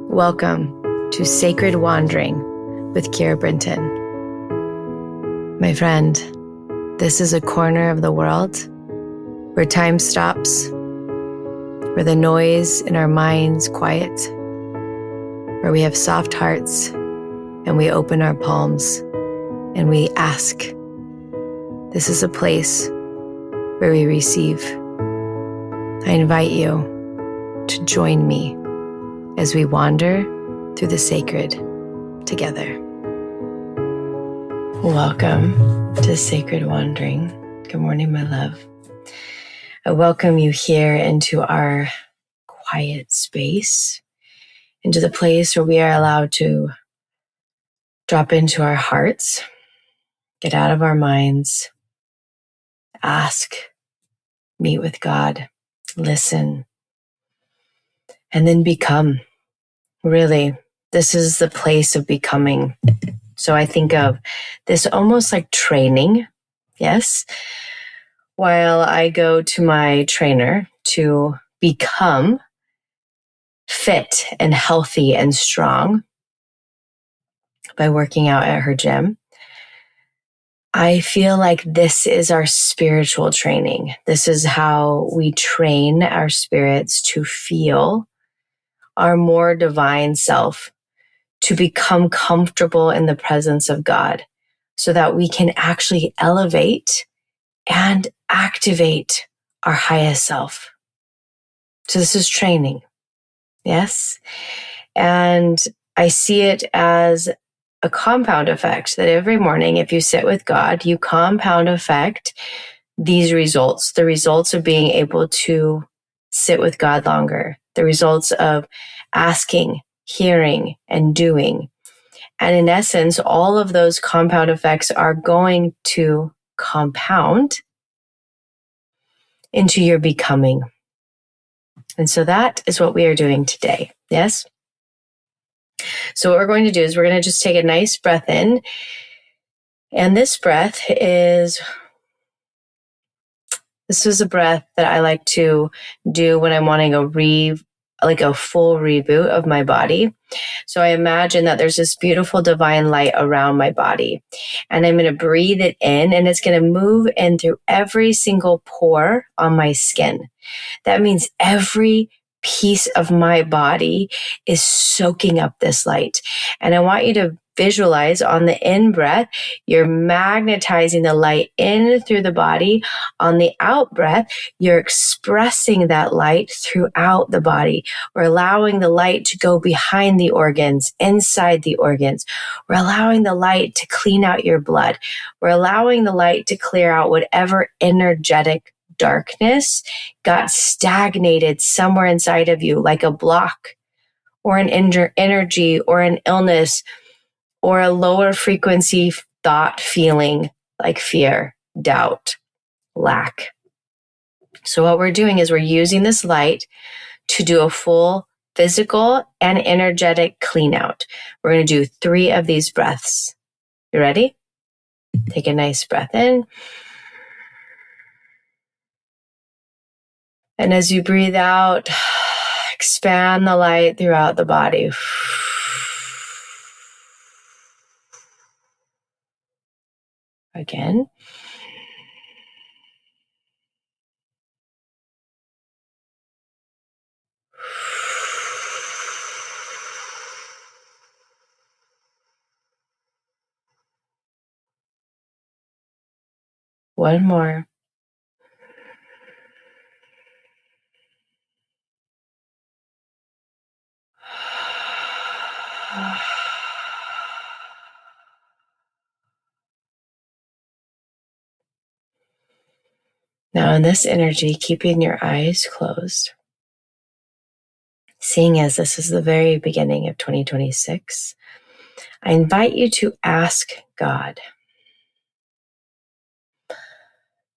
Welcome to Sacred Wandering with Kira Brinton. My friend, this is a corner of the world where time stops, where the noise in our minds quiet, where we have soft hearts and we open our palms and we ask. This is a place where we receive. I invite you to join me as we wander through the sacred together. Welcome to Sacred Wandering. Good morning, my love. I welcome you here into our quiet space, into the place where we are allowed to drop into our hearts, get out of our minds, ask, meet with God, listen, and then become. Really, this is the place of becoming. So I think of this almost like training, yes? While I go to my trainer to become fit and healthy and strong by working out at her gym, I feel like this is our spiritual training. This is how we train our spirits to feel our more divine self, to become comfortable in the presence of God so that we can actually elevate and activate our highest self. So this is training, yes? And I see it as a compound effect that every morning, if you sit with God, you compound effect these results, the results of being able to sit with God longer, the results of asking, hearing, and doing. And in essence, all of those compound effects are going to compound into your becoming. And so that is what we are doing today. Yes? So what we're going to do is we're going to just take a nice breath in. And this is a breath that I like to do when I'm wanting a full reboot of my body. So I imagine that there's this beautiful divine light around my body, and I'm going to breathe it in, and it's going to move in through every single pore on my skin. That means every piece of my body is soaking up this light. And I want you to visualize on the in breath, you're magnetizing the light in through the body. On the out breath, you're expressing that light throughout the body. We're allowing the light to go behind the organs, inside the organs. We're allowing the light to clean out your blood. We're allowing the light to clear out whatever energetic darkness got stagnated somewhere inside of you, like a block or an energy or an illness or a lower frequency thought feeling like fear, doubt, lack. So what we're doing is we're using this light to do a full physical and energetic clean out. We're going to do 3 of these breaths. You ready? Take a nice breath in. And as you breathe out, expand the light throughout the body. Again. One more. Now in this energy, keeping your eyes closed, seeing as this is the very beginning of 2026, I invite you to ask God,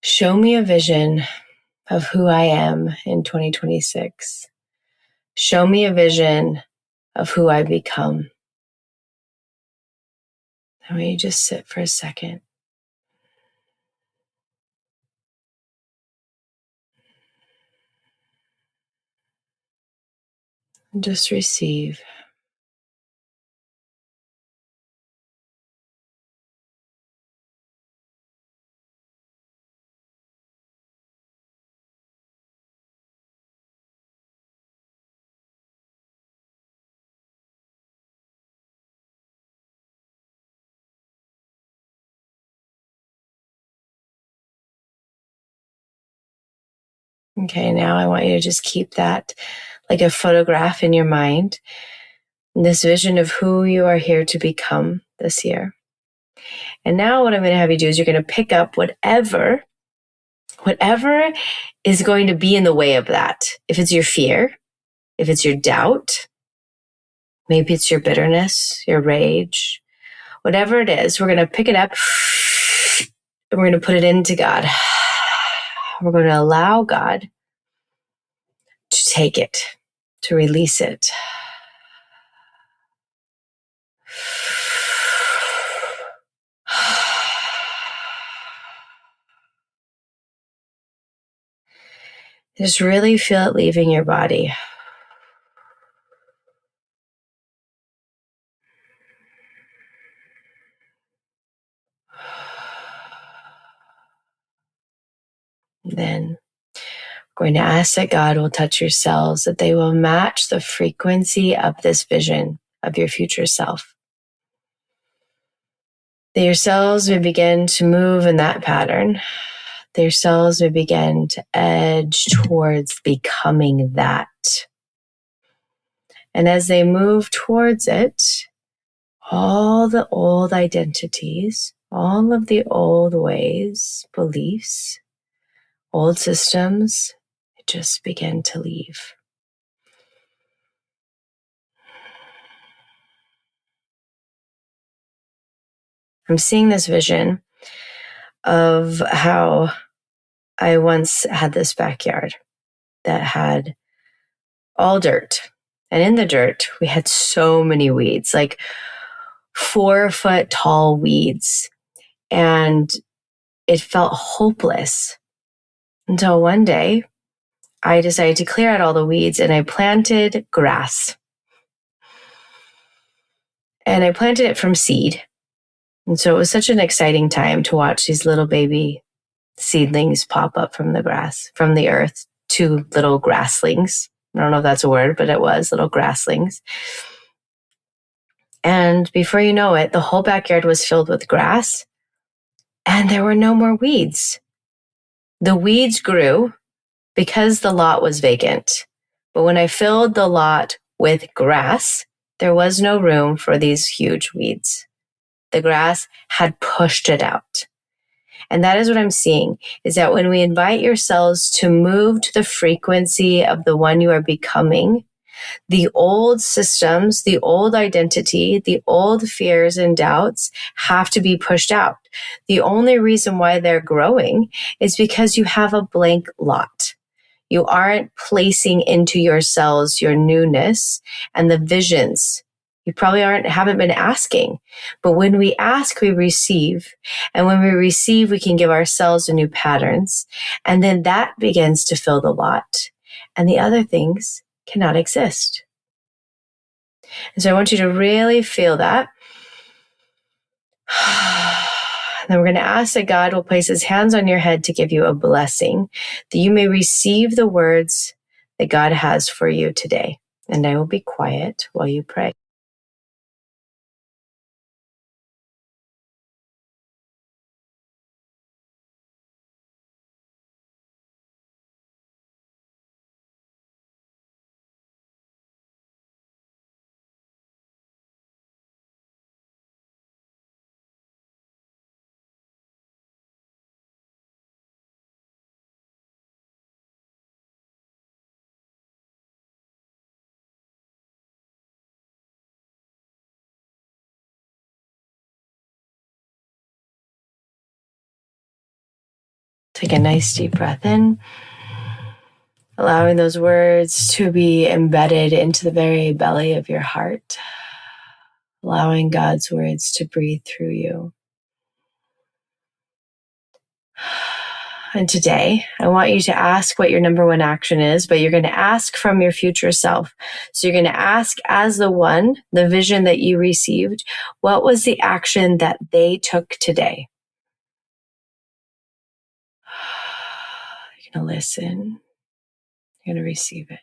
show me a vision of who I am in 2026. Show me a vision of who I become. And will you just sit for a second? And just receive. Okay, now I want you to just keep that like a photograph in your mind, this vision of who you are here to become this year. And now what I'm going to have you do is you're going to pick up whatever is going to be in the way of that. If it's your fear, if it's your doubt, maybe it's your bitterness, your rage, whatever it is, we're going to pick it up and we're going to put it into God. We're going to allow God to take it, to release it. Just really feel it leaving your body. Then we're going to ask that God will touch your cells, that they will match the frequency of this vision of your future self. That your cells may begin to move in that pattern. That your cells may begin to edge towards becoming that. And as they move towards it, all the old identities, all of the old ways, beliefs, old systems, just begin to leave. I'm seeing this vision of how I once had this backyard that had all dirt. And in the dirt, we had so many weeds, like 4-foot tall weeds. And it felt hopeless until one day I decided to clear out all the weeds and I planted grass. And I planted it from seed. And so it was such an exciting time to watch these little baby seedlings pop up from the grass, from the earth, 2 little grasslings. I don't know if that's a word, but it was little grasslings. And before you know it, the whole backyard was filled with grass and there were no more weeds. The weeds grew because the lot was vacant. But when I filled the lot with grass, there was no room for these huge weeds. The grass had pushed it out. And that is what I'm seeing, is that when we invite your cells to move to the frequency of the one you are becoming, the old systems, the old identity, the old fears and doubts have to be pushed out. The only reason why they're growing is because you have a blank lot. You aren't placing into your cells your newness and the visions. You probably haven't been asking. But when we ask, we receive. And when we receive, we can give ourselves new patterns. And then that begins to fill the lot. And the other things cannot exist. And so I want you to really feel that. And then we're going to ask that God will place his hands on your head to give you a blessing, that you may receive the words that God has for you today. And I will be quiet while you pray. Take a nice deep breath in, allowing those words to be embedded into the very belly of your heart, allowing God's words to breathe through you. And today, I want you to ask what your number one action is, but you're going to ask from your future self. So you're going to ask as the vision that you received, what was the action that they took today? You're going to listen. You're going to receive it.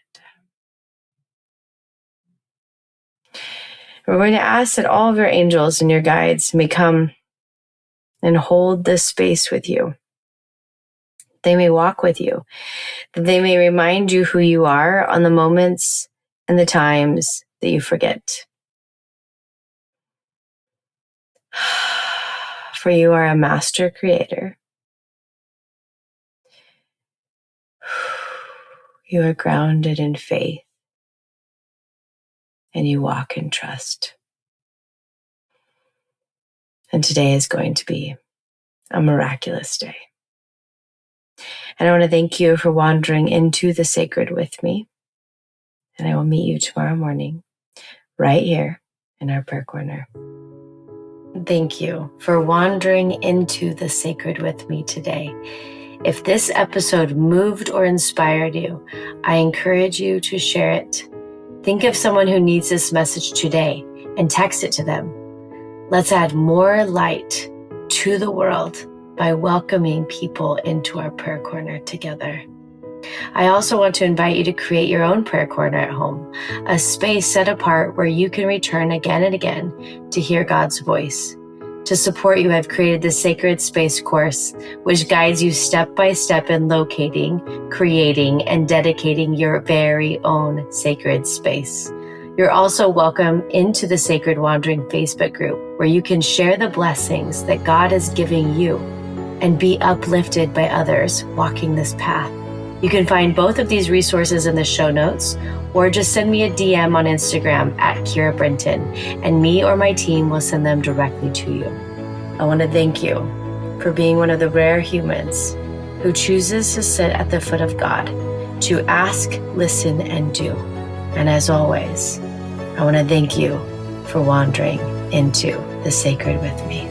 We're going to ask that all of your angels and your guides may come and hold this space with you. They may walk with you. They may remind you who you are on the moments and the times that you forget. For you are a master creator. You are grounded in faith, and you walk in trust. And today is going to be a miraculous day. And I want to thank you for wandering into the sacred with me. And I will meet you tomorrow morning, right here in our prayer corner. Thank you for wandering into the sacred with me today. If this episode moved or inspired you, I encourage you to share it. Think of someone who needs this message today and text it to them. Let's add more light to the world by welcoming people into our prayer corner together. I also want to invite you to create your own prayer corner at home, a space set apart where you can return again and again to hear God's voice. To support you, I've created the Sacred Space course, which guides you step by step in locating, creating, and dedicating your very own sacred space. You're also welcome into the Sacred Wandering Facebook group, where you can share the blessings that God is giving you and be uplifted by others walking this path. You can find both of these resources in the show notes, or just send me a DM on Instagram at Kira Brinton, and me or my team will send them directly to you. I want to thank you for being one of the rare humans who chooses to sit at the foot of God, to ask, listen, and do. And as always, I want to thank you for wandering into the sacred with me.